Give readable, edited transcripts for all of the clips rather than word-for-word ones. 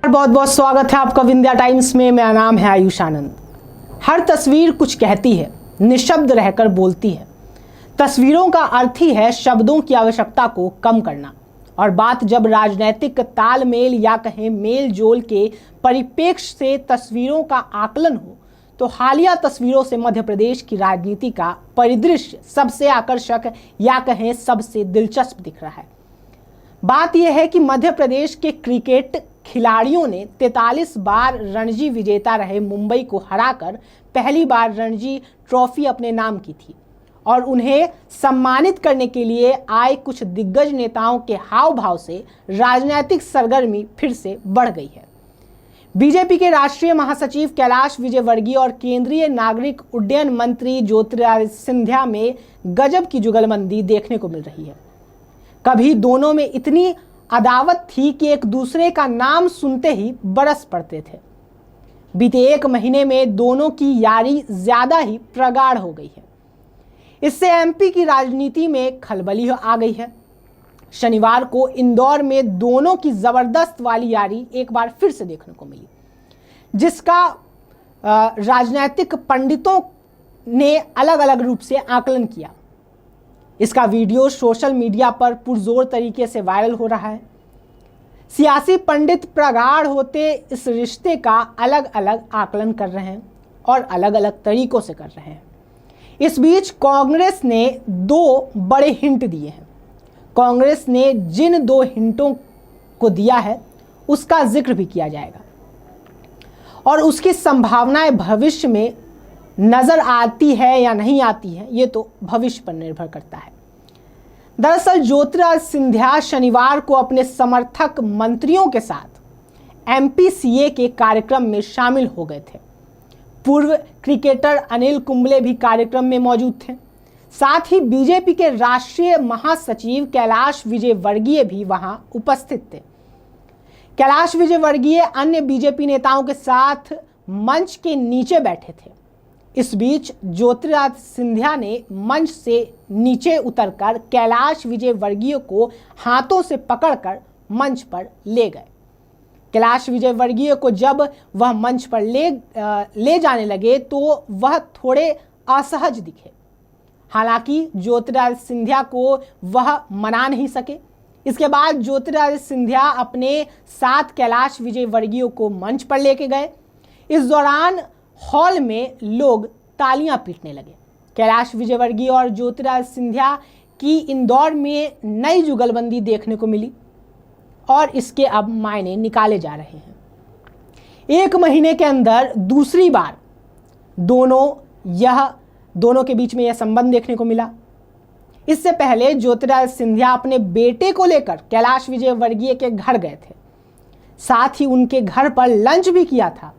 बहुत बहुत स्वागत है आपका विंध्या टाइम्स में। मेरा नाम है आयुष आनंद। हर तस्वीर कुछ कहती है, निशब्द रहकर बोलती है। तस्वीरों का अर्थ ही है शब्दों की आवश्यकता को कम करना। और बात जब राजनीतिक तालमेल या कहें मेल जोल के परिप्रेक्ष्य से तस्वीरों का आकलन हो, तो हालिया तस्वीरों से मध्य प्रदेश की राजनीति का परिदृश्य सबसे आकर्षक या कहें सबसे दिलचस्प दिख रहा है। बात यह है कि मध्य प्रदेश के क्रिकेट खिलाड़ियों ने 43 बार रणजी विजेता रहे मुंबई को हराकर पहली बार रणजी ट्रॉफी अपने नाम की थी। और उन्हें सम्मानित करने के लिए आए कुछ दिग्गज नेताओं के हाव भाव से राजनीतिक सरगर्मी फिर से बढ़ गई है। बीजेपी के राष्ट्रीय महासचिव कैलाश विजयवर्गीय और केंद्रीय नागरिक उड्डयन मंत्री ज्योतिरादित्य सिंधिया में गजब की जुगलबंदी देखने को मिल रही है। कभी दोनों में इतनी अदावत थी कि एक दूसरे का नाम सुनते ही बरस पड़ते थे। बीते एक महीने में दोनों की यारी ज्यादा ही प्रगाढ़ हो गई है। इससे एमपी की राजनीति में खलबली आ गई है। शनिवार को इंदौर में दोनों की जबरदस्त वाली यारी एक बार फिर से देखने को मिली, जिसका राजनीतिक पंडितों ने अलग अलग रूप से आकलन किया। इसका वीडियो सोशल मीडिया पर पुरजोर तरीके से वायरल हो रहा है। सियासी पंडित प्रगाढ़ होते इस रिश्ते का अलग अलग आकलन कर रहे हैं और अलग अलग तरीकों से कर रहे हैं। इस बीच कांग्रेस ने दो बड़े हिंट दिए हैं। कांग्रेस ने जिन दो हिंटों को दिया है उसका जिक्र भी किया जाएगा और उसकी संभावनाएं भविष्य में नजर आती है या नहीं आती है, ये तो भविष्य पर निर्भर करता है। दरअसल ज्योतिरादित्य सिंधिया शनिवार को अपने समर्थक मंत्रियों के साथ एमपीसीए के कार्यक्रम में शामिल हो गए थे। पूर्व क्रिकेटर अनिल कुंबले भी कार्यक्रम में मौजूद थे। साथ ही बीजेपी के राष्ट्रीय महासचिव कैलाश विजयवर्गीय भी वहां उपस्थित थे। कैलाश विजयवर्गीय अन्य बीजेपी नेताओं के साथ मंच के नीचे बैठे थे। इस बीच ज्योतिरादित्य सिंधिया ने मंच से नीचे उतरकर कैलाश विजयवर्गीय को हाथों से पकड़कर मंच पर ले गए। कैलाश विजयवर्गीय को जब वह मंच पर ले जाने लगे तो वह थोड़े असहज दिखे। हालांकि ज्योतिरादित्य सिंधिया को वह मना नहीं सके। इसके बाद ज्योतिरादित्य सिंधिया अपने साथ कैलाश विजयवर्गीय को मंच पर लेके गए। इस दौरान हॉल में लोग तालियां पीटने लगे। कैलाश विजयवर्गीय और ज्योतिरादित्य सिंधिया की इंदौर में नई जुगलबंदी देखने को मिली और इसके अब मायने निकाले जा रहे हैं। एक महीने के अंदर दूसरी बार दोनों के बीच में यह संबंध देखने को मिला। इससे पहले ज्योतिरादित्य सिंधिया अपने बेटे को लेकर कैलाश विजयवर्गीय के घर गए थे। साथ ही उनके घर पर लंच भी किया था।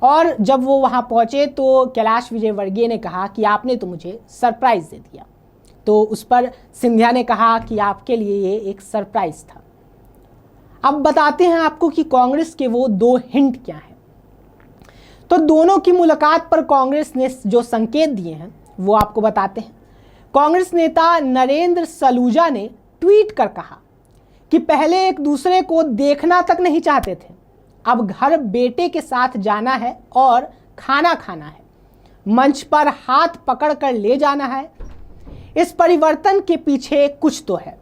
और जब वो वहां पहुंचे तो कैलाश विजयवर्गीय ने कहा कि आपने तो मुझे सरप्राइज दे दिया। तो उस पर सिंधिया ने कहा कि आपके लिए ये एक सरप्राइज था। अब बताते हैं आपको कि कांग्रेस के वो दो हिंट क्या हैं। तो दोनों की मुलाकात पर कांग्रेस ने जो संकेत दिए हैं वो आपको बताते हैं। कांग्रेस नेता नरेंद्र सलूजा ने ट्वीट कर कहा कि पहले एक दूसरे को देखना तक नहीं चाहते थे, अब घर बेटे के साथ जाना है और खाना खाना है, मंच पर हाथ पकड़कर ले जाना है। इस परिवर्तन के पीछे कुछ तो है।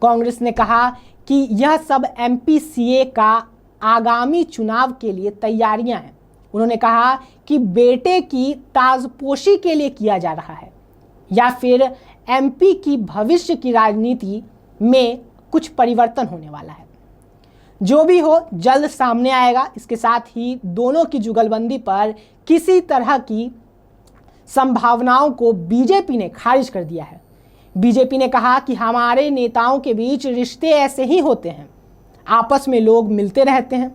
कांग्रेस ने कहा कि यह सब एमपीसीए का आगामी चुनाव के लिए तैयारियां हैं। उन्होंने कहा कि बेटे की ताजपोशी के लिए किया जा रहा है या फिर एमपी की भविष्य की राजनीति में कुछ परिवर्तन होने वाला है। जो भी हो जल्द सामने आएगा। इसके साथ ही दोनों की जुगलबंदी पर किसी तरह की संभावनाओं को बीजेपी ने खारिज कर दिया है। बीजेपी ने कहा कि हमारे नेताओं के बीच रिश्ते ऐसे ही होते हैं, आपस में लोग मिलते रहते हैं।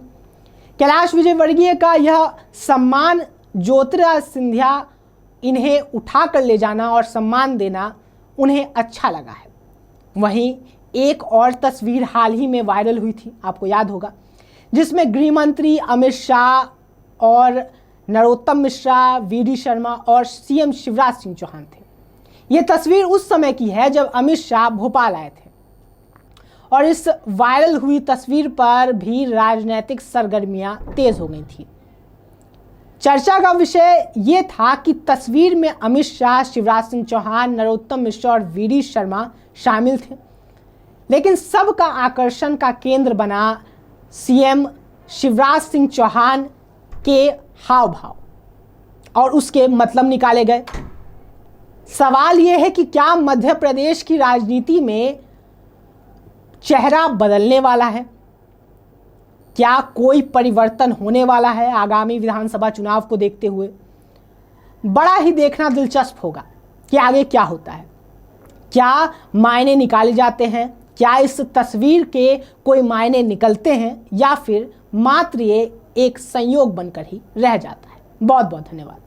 कैलाश विजयवर्गीय का यह सम्मान ज्योतिरादित्य सिंधिया इन्हें उठा कर ले जाना और सम्मान देना उन्हें अच्छा लगा है। वहीं एक और तस्वीर हाल ही में वायरल हुई थी, आपको याद होगा, जिसमें गृह मंत्री अमित शाह और नरोत्तम मिश्रा, वीडी शर्मा और सीएम शिवराज सिंह चौहान थे। ये तस्वीर उस समय की है जब अमित शाह भोपाल आए थे और इस वायरल हुई तस्वीर पर भी राजनीतिक सरगर्मियां तेज हो गई थी। चर्चा का विषय ये था कि तस्वीर में अमित शाह, शिवराज सिंह चौहान, नरोत्तम मिश्रा और वीडी शर्मा शामिल थे, लेकिन सबका आकर्षण का केंद्र बना सीएम शिवराज सिंह चौहान के हाव भाव और उसके मतलब निकाले गए। सवाल यह है कि क्या मध्य प्रदेश की राजनीति में चेहरा बदलने वाला है? क्या कोई परिवर्तन होने वाला है आगामी विधानसभा चुनाव को देखते हुए? बड़ा ही देखना दिलचस्प होगा कि आगे क्या होता है। क्या मायने निकाले जाते हैं? क्या इस तस्वीर के कोई मायने निकलते हैं या फिर मात्र ये एक संयोग बनकर ही रह जाता है? बहुत बहुत धन्यवाद।